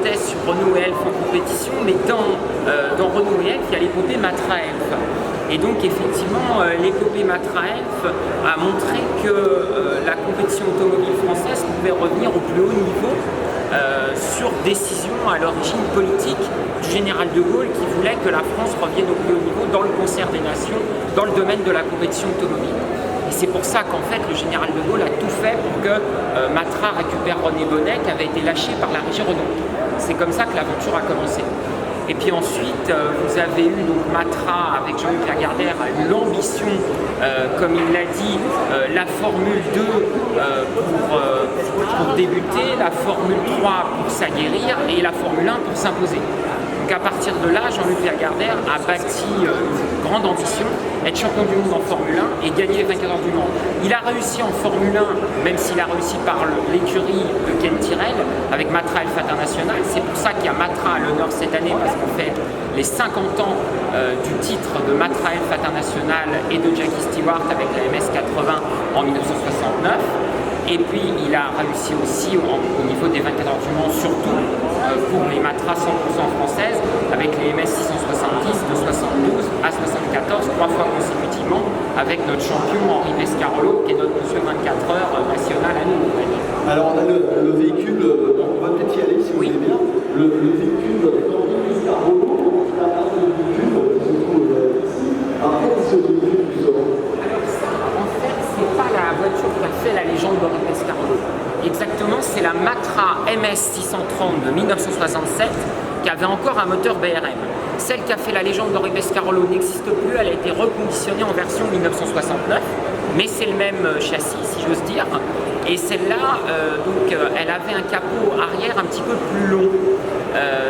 thèse sur Renault et Elf en compétition, mais dans Renault et Elf, il y a l'épopée Matra Elf. Et donc effectivement, l'épopée Matra Elf a montré que la compétition automobile française pouvait revenir au plus haut niveau sur décision à l'origine politique du général de Gaulle qui voulait que la France revienne au plus haut niveau dans le concert des nations, dans le domaine de la compétition automobile. Et c'est pour ça qu'en fait le général de Gaulle a tout fait pour que Matra récupère René Bonnet qui avait été lâché par la régie Renault. C'est comme ça que l'aventure a commencé. Et puis ensuite, vous avez eu donc Matra avec Jean-Luc Lagardère a eu l'ambition, comme il l'a dit, la Formule 2 pour débuter, la Formule 3 pour s'aguerrir et la Formule 1 pour s'imposer. Donc à partir de là, Jean-Luc Lagardère a bâti une grande ambition, être champion du monde en Formule 1 et gagner les 24 heures du Mans. Il a réussi en Formule 1, même s'il a réussi par l'écurie de Ken Tyrrell, avec Matra Elf International. C'est pour ça qu'il y a Matra à l'honneur cette année, parce qu'on fait les 50 ans du titre de Matra Elf International et de Jackie Stewart avec la MS80 en 1969. Et puis il a réussi aussi au niveau des 24 heures du Mans, surtout pour les Matra 100% françaises, avec les MS 670 de 72 à 74, 3 fois consécutivement, avec notre champion Henri Pescarolo, qui est notre monsieur 24 heures national à nous. Alors on a le véhicule, on va peut-être y aller si vous voulez bien, le véhicule d'Henri Pescarolo, la base de véhicule se trouve ici. Après ce véhicule, nous aurons... C'est pas la voiture qui a fait la légende d'Henri Pescarolo. Exactement, c'est la Matra MS 630 de 1967 qui avait encore un moteur BRM. Celle qui a fait la légende d'Henri Pescarolo n'existe plus, elle a été reconditionnée en version 1969, mais c'est le même châssis, si j'ose dire. Et celle-là, elle avait un capot arrière un petit peu plus long.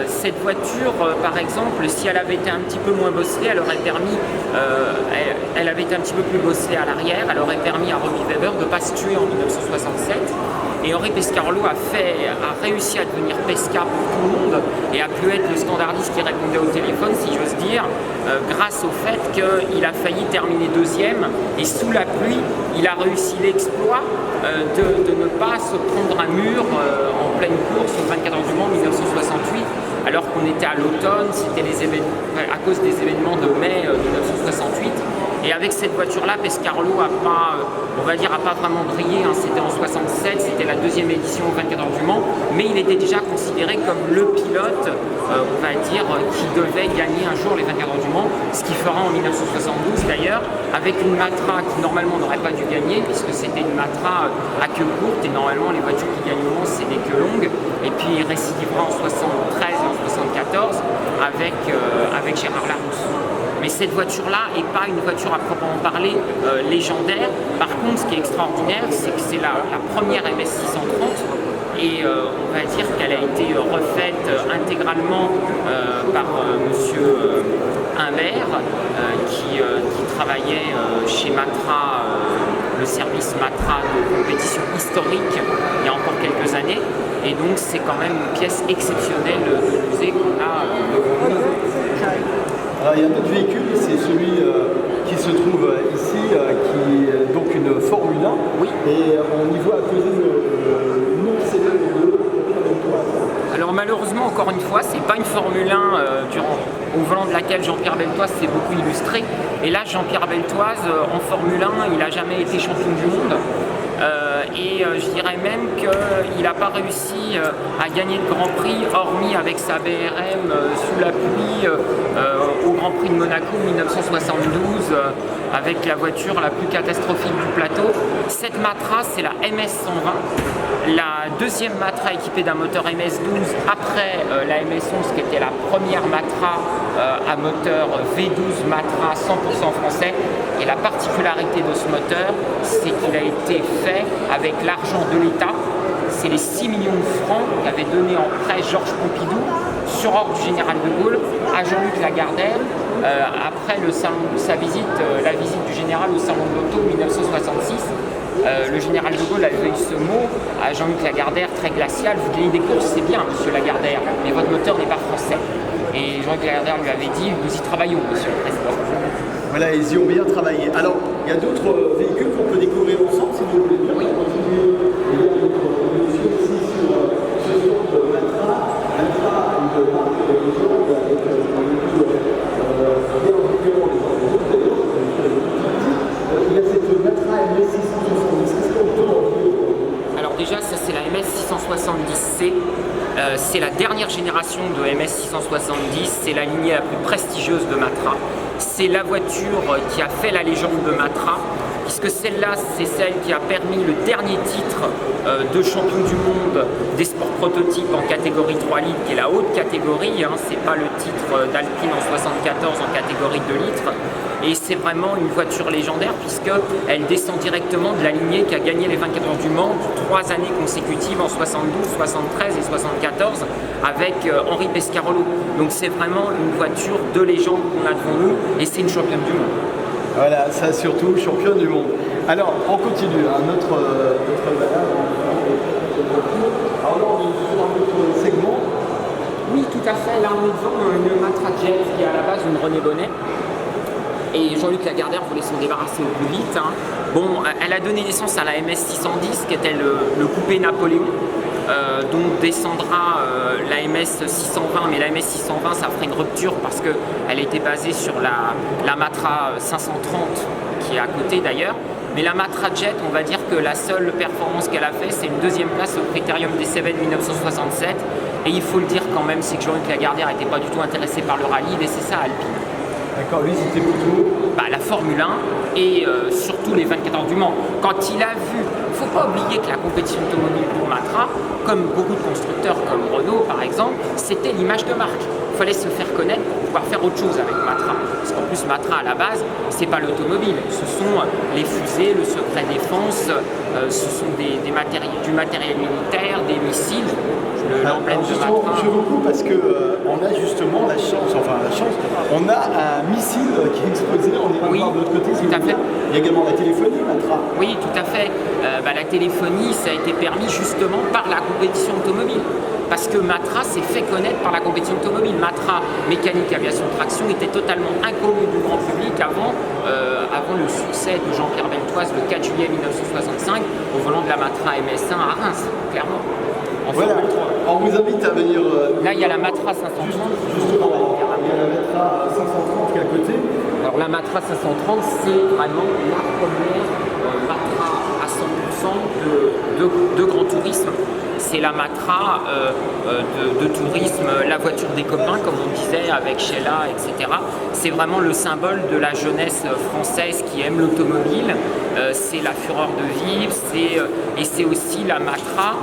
Cette voiture, par exemple, si elle avait été un petit peu moins bosselée, elle aurait permis, elle avait été un petit peu plus bosselée à l'arrière, elle aurait permis à Robbie Weber de ne pas se tuer en 1967. Et Henri Pescarolo a réussi à devenir Pesca pour tout le monde et a pu être le standardiste qui répondait au téléphone, si j'ose dire, grâce au fait qu'il a failli terminer deuxième et sous la pluie, il a réussi l'exploit de ne pas se prendre un mur en pleine course au 24 heures du Mans 1968, alors qu'on était à l'automne, c'était à cause des événements de mai 1968. Et avec cette voiture-là, Pescarolo a pas vraiment brillé, hein. C'était en 67, c'était la deuxième édition au 24 heures du Mans, mais il était déjà considéré comme le pilote, on va dire, qui devait gagner un jour les 24 heures du Mans, ce qu'il fera en 1972 d'ailleurs, avec une Matra qui normalement n'aurait pas dû gagner, puisque c'était une Matra à queue courte, et normalement les voitures qui gagnent au Mans, c'est des queues longues, et puis il récidivera en 73 et en 74 avec Gérard Larousse. Mais cette voiture-là n'est pas une voiture à proprement parler légendaire. Par contre, ce qui est extraordinaire, c'est que c'est la première MS 630 et on va dire qu'elle a été refaite intégralement par monsieur Humbert qui travaillait chez Matra, le service Matra de compétition historique il y a encore quelques années. Et donc c'est quand même une pièce exceptionnelle de musée qu'on a devant nous. Alors, il y a un autre véhicule, c'est celui qui se trouve ici, qui est donc une Formule 1. Oui. Et on y voit à côté le nom célèbre de Jean-Pierre Beltoise. Alors malheureusement, encore une fois, c'est pas une Formule 1 au volant de laquelle Jean-Pierre Beltoise s'est beaucoup illustré. Et là, Jean-Pierre Beltoise, en Formule 1, il n'a jamais été champion du monde. Je dirais même qu'il n'a pas réussi à gagner le Grand Prix, hormis avec sa BRM sous la pluie au Grand Prix de Monaco 1972, avec la voiture la plus catastrophique du plateau. Cette Matra, c'est la MS120, la deuxième Matra équipée d'un moteur MS12 après la MS11, qui était la première Matra à moteur V12 Matra 100% français. Et la particularité de ce moteur, c'est qu'il a été fait avec l'argent de l'État. C'est les 6 millions de francs qu'avait donné en prêt Georges Pompidou sur ordre du général de Gaulle à Jean-Luc Lagardère après la visite du général au salon de l'auto 1966. Le général de Gaulle avait eu ce mot à Jean-Luc Lagardère très glacial: vous gagnez des courses, c'est bien, monsieur Lagardère, mais votre moteur n'est pas français. Et Jean-Luc Lagardère lui avait dit: nous y travaillons, monsieur le président. Voilà, ils y ont bien travaillé. Alors, il y a d'autres véhicules qu'on peut découvrir ensemble, si vous voulez bien. Oui. On va continuer. Il y a notre monsieur ici sur ce stand de Matra. ça c'est la MS 670C. C'est la dernière génération de MS 670, c'est la lignée la plus prestigieuse de Matra. C'est la voiture qui a fait la légende de Matra, puisque celle-là, c'est celle qui a permis le dernier titre de champion du monde des sports prototypes en catégorie 3 litres, qui est la haute catégorie, hein, c'est pas le titre d'Alpine en 74 en catégorie 2 litres. Et c'est vraiment une voiture légendaire puisqu'elle descend directement de la lignée qui a gagné les 24 heures du Mans 3 années consécutives en 72, 73 et 74 avec Henri Pescarolo. Donc c'est vraiment une voiture de légende qu'on a devant nous et c'est une championne du monde. Voilà, ça surtout, championne du monde. Alors, on continue, hein, notre balade. Alors là, on est sur un autre segment. Oui, tout à fait. Là, on est devant une Matra Jet qui est à la base une René Bonnet. Et Jean-Luc Lagardère voulait s'en débarrasser au plus vite. Hein. Bon, elle a donné naissance à la MS 610, qui était le coupé Napoléon, dont descendra la MS 620. Mais la MS 620, ça ferait une rupture parce qu'elle était basée sur la Matra 530, qui est à côté d'ailleurs. Mais la Matra Jet, on va dire que la seule performance qu'elle a fait, c'est une deuxième place au Critérium des Cévennes 1967. Et il faut le dire quand même, c'est que Jean-Luc Lagardère n'était pas du tout intéressé par le rallye, il laissait ça à Alpine. D'accord, lui c'était plutôt la Formule 1 et surtout les 24 heures du Mans. Quand il a vu, il ne faut pas oublier que la compétition automobile pour Matra, comme beaucoup de constructeurs comme Renault par exemple, c'était l'image de marque. Il fallait se faire connaître pour pouvoir faire autre chose avec Matra. Parce qu'en plus Matra à la base, c'est pas l'automobile, ce sont les fusées, le secret défense, ce sont du matériel militaire, des missiles. L'emblème de Matra. Je vous coupe parce que on a justement la chance, on a un missile qui est exposé, on est oui, de l'autre côté. tout à fait. Il y a également la téléphonie, Matra. Oui, tout à fait. La téléphonie, ça a été permis justement par la compétition automobile. Parce que Matra s'est fait connaître par la compétition automobile. Matra, mécanique, aviation, traction, était totalement inconnu du grand public avant le succès de Jean-Pierre Beltoise le 4 juillet 1965 au volant de la Matra MS1 à Reims, clairement. Voilà, on vous invite à venir. Là, il y a la Matra 530. Justement, il y a la Matra 530 qui est à côté. Alors, la Matra 530, c'est vraiment la première Matra à 100% de grand tourisme. C'est la Matra de tourisme, la voiture des copains, comme on disait, avec Sheila, etc. C'est vraiment le symbole de la jeunesse française qui aime l'automobile. C'est la fureur de vivre, et c'est aussi la Matra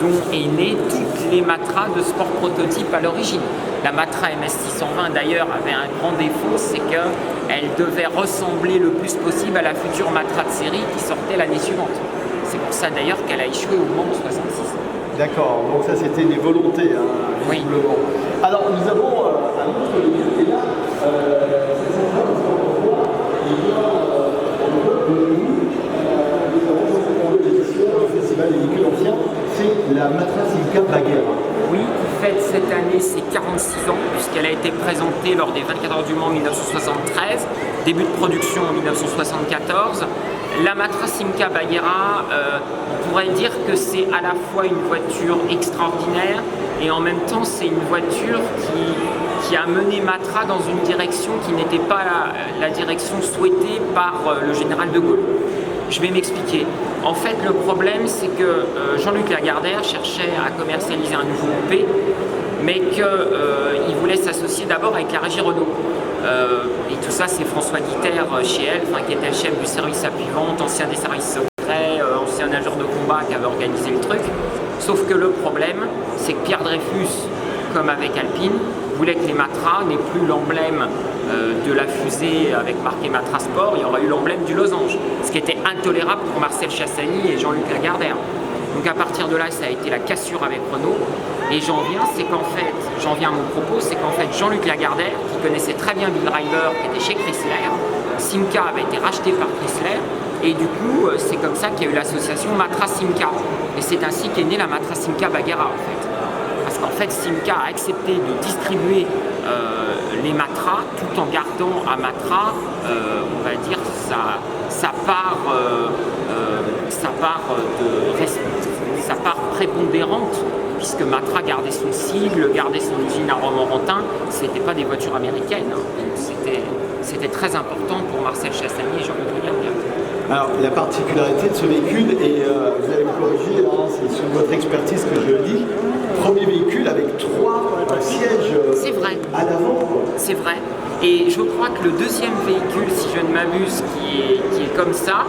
dont est née toutes les Matras de sport prototype à l'origine. La Matra MS620 d'ailleurs avait un grand défaut, c'est qu'elle devait ressembler le plus possible à la future Matra de série qui sortait l'année suivante. C'est pour ça d'ailleurs qu'elle a échoué au Mans en 66. D'accord, donc ça c'était des volontés, hein, visiblement. Oui. Alors nous avons un autre véhicule qui est là, c'est sympa parce qu'on voit, nous avons l'édition du Festival des véhicules anciens, c'est la Matra Simca Baguera. Oui, qui fête cette année ses 46 ans, puisqu'elle a été présentée lors des 24 heures du Mans en 1973, début de production en 1974. La Matra Simca Baguera, on pourrait dire que c'est à la fois une voiture extraordinaire et en même temps c'est une voiture qui a mené Matra dans une direction qui n'était pas la direction souhaitée par le général de Gaulle. Je vais m'expliquer. En fait, le problème, c'est que Jean-Luc Lagardère cherchait à commercialiser un nouveau coupé, mais qu'il voulait s'associer d'abord avec la régie Renault. Et tout ça, c'est François Guiter chez elle, qui était le chef du service appui-vente, ancien des services secrets, ancien nageur de combat qui avait organisé le truc. Sauf que le problème, c'est que Pierre Dreyfus, comme avec Alpine, voulait que les Matra n'aient plus l'emblème de la fusée avec marqué Matra Sport, il y aurait eu l'emblème du losange, ce qui était intolérable pour Marcel Chassagny et Jean-Luc Lagardère. Donc à partir de là, ça a été la cassure avec Renault. Et j'en viens à mon propos, c'est qu'en fait Jean-Luc Lagardère, qui connaissait très bien Bill Driver, qui était chez Chrysler, Simca avait été racheté par Chrysler, et du coup c'est comme ça qu'il y a eu l'association Matra Simca. Et c'est ainsi qu'est née la Matra Simca Baguera en fait. Parce qu'en fait Simca a accepté de distribuer les Matra tout en gardant à Matra, on va dire, sa part prépondérante, puisque Matra gardait son sigle, gardait son usine à Romorantin, c'était pas des voitures américaines, hein. C'était très important pour Marcel Chassagny et Jean-Luc Lagardère. Alors, la particularité de ce véhicule, et vous allez me corriger, hein, c'est sur votre expertise que je le dis, premier véhicule avec 3 sièges C'est vrai. à l'avant. C'est vrai. Et je crois que le deuxième véhicule, si je ne m'abuse, qui est comme ça,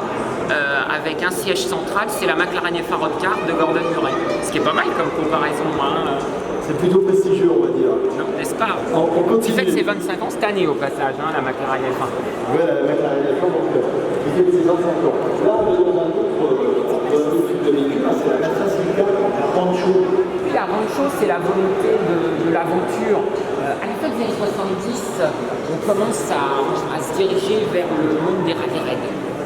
avec un siège central, c'est la McLaren FA Roadcar de Gordon Murray. Ce qui est pas mal comme comparaison. Hein. C'est plutôt prestigieux, on va dire. Non, n'est-ce pas? On continue. Tu fais que c'est 25 ans cette année au passage, hein, la McLaren F1. Oui, la McLaren F1, donc il fait ses 25 ans. Là, on est dans un autre type de véhicule, c'est la Matra Celica, la Rancho. Oui, la Rancho, c'est la volonté de l'aventure. À la fin des années 70, on commence à se diriger vers le monde des rallye-raids.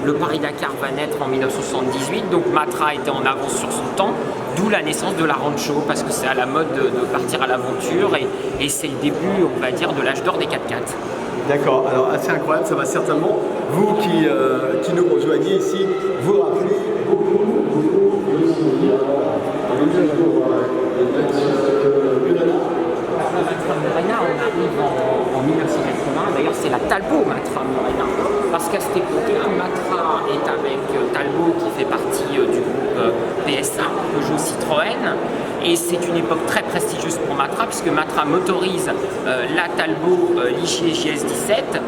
Le Paris-Dakar va naître en 1978, donc Matra était en avance sur son temps, d'où la naissance de la Rancho, parce que c'est à la mode de partir à l'aventure et c'est le début, on va dire, de l'âge d'or des 4x4. D'accord, alors assez incroyable, ça va certainement, vous qui nous rejoignez ici, vous rappelez beaucoup de souvenirs. La Matra Murena, on arrive en 1980, d'ailleurs c'est la Talbot Matra Murena, parce qu'à cette époque-là, Matra est avec Talbot qui fait partie du groupe PSA, Peugeot Citroën, et c'est une époque très prestigieuse pour Matra, puisque Matra motorise la Talbot Ligier JS17,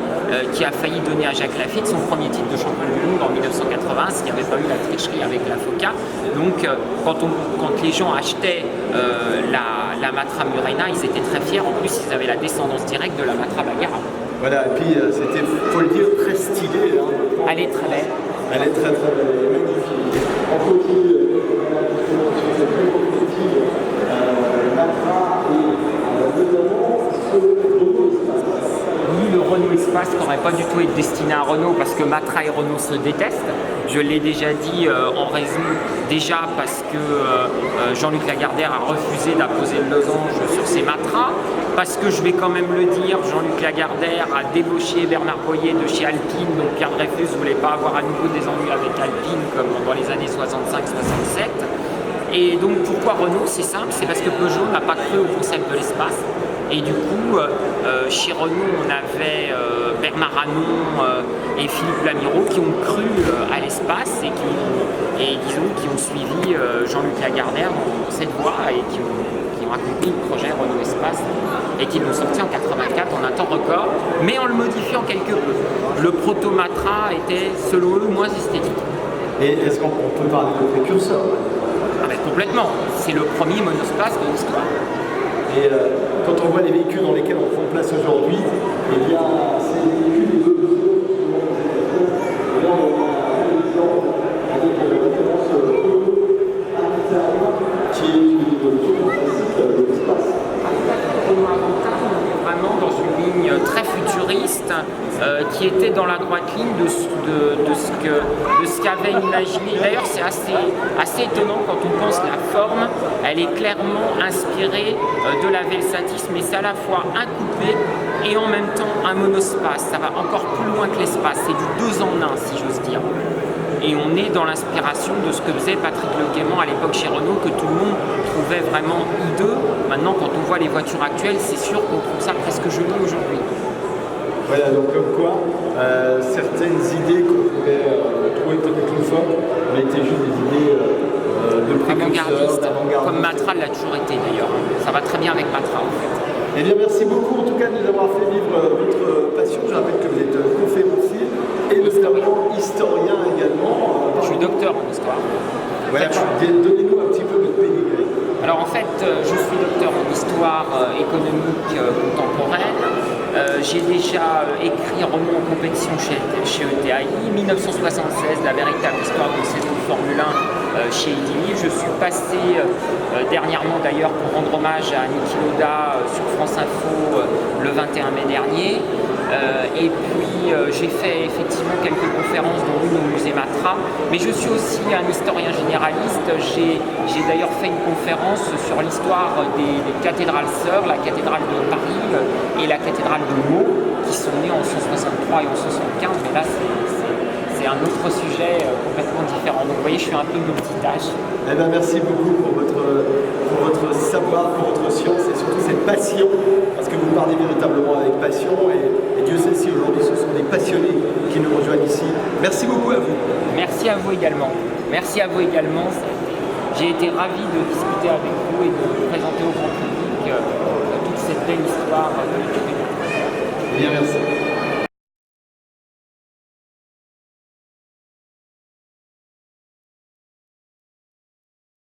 qui a failli donner à Jacques Lafitte son premier titre de champion du monde en 1980, s'il n'y avait pas eu la tricherie avec la Foca. Donc quand les gens achetaient la Matra Murena, ils étaient très fiers. En plus, ils avaient la descendance directe de la Matra Bagara. Voilà, et puis c'était, faut le dire, très stylé. Hein. Elle est très belle. Elle est très très belle, elle est magnifique. On continue sur cette perspective Matra et notamment ce Renault Espace. Oui, le Renault Espace n'aurait pas du tout été destiné à Renault parce que Matra et Renault se détestent. Je l'ai déjà dit en raison, déjà parce que Jean-Luc Lagardère a refusé d'apposer le losange sur ses Matra, parce que je vais quand même le dire, Jean-Luc Lagardère a débauché Bernard Boyer de chez Alpine, donc Pierre Dreyfus ne voulait pas avoir à nouveau des ennuis avec Alpine comme dans les années 65-67. Et donc pourquoi Renault? C'est simple, c'est parce que Peugeot n'a pas cru au concept de l'espace. Et du coup, chez Renault, on avait Bernard Arnault et Philippe Lamiraud qui ont cru à l'espace et qui ont suivi Jean-Luc Lagardère dans cette voie et qui ont accompli le projet Renault Espace et qui l'ont sorti en 84 en un temps record, mais en le modifiant quelque peu. Le proto Matra était, selon eux, moins esthétique. Et est-ce qu'on peut parler de précurseur? Ah ben, complètement, c'est le premier monospace de l'histoire. Et quand on voit les véhicules dans lesquels on prend place aujourd'hui, eh bien, c'est des véhicules de et là, on a un exemple avec la référence qui est une évolution classique de l'espace. Renault Avantage, on est vraiment dans une ligne très futuriste qui était dans la droite ligne de ce qu'avait imaginé. D'ailleurs, c'est assez étonnant quand on pense la forme. Elle est clairement inspirée de la Velsatis, mais c'est à la fois un coupé et en même temps un monospace. Ça va encore plus loin que l'espace. C'est du 2 en 1, si j'ose dire. Et on est dans l'inspiration de ce que faisait Patrick Leguément à l'époque chez Renault, que tout le monde trouvait vraiment hideux. Maintenant, quand on voit les voitures actuelles, c'est sûr qu'on trouve ça presque joli aujourd'hui. Voilà, donc comme quoi, certaines idées qu'on pouvait trouver peut-être une fois, mais étaient juste des idées de précurseurs, d'avant-gardistes. Comme Matra l'a toujours été d'ailleurs. Ça va très bien avec Matra en fait. Eh bien, merci beaucoup en tout cas de nous avoir fait vivre votre passion. Je rappelle que vous êtes conférencier et notamment historien également. Je suis docteur en histoire. Voilà, donnez-nous un petit peu votre pédigré. Alors en fait, je suis docteur en histoire économique contemporaine. J'ai déjà écrit Renault en compétition chez ETAI, 1976, la véritable histoire de saison de Formule 1 chez Idini. Je suis passé dernièrement d'ailleurs pour rendre hommage à Niki Lauda sur France Info le 21 mai dernier. Et puis j'ai fait effectivement quelques conférences dans l'une au musée Matra, mais je suis aussi un historien généraliste. J'ai d'ailleurs fait une conférence sur l'histoire des cathédrales sœurs, la cathédrale de Paris et la cathédrale de Meaux, qui sont nées en 163 et en 175, mais là c'est un autre sujet complètement différent. Donc vous voyez, je suis un peu multitâche. Eh bien, merci beaucoup pour votre savoir, pour votre science et surtout cette passion, parce que vous parlez véritablement avec passion et Dieu sait si aujourd'hui ce sont des passionnés qui nous rejoignent ici. Merci beaucoup à vous. Merci à vous également. Merci à vous également. J'ai été ravi de discuter avec vous et de présenter au grand public toute cette belle histoire de l'équipe. Bien, merci.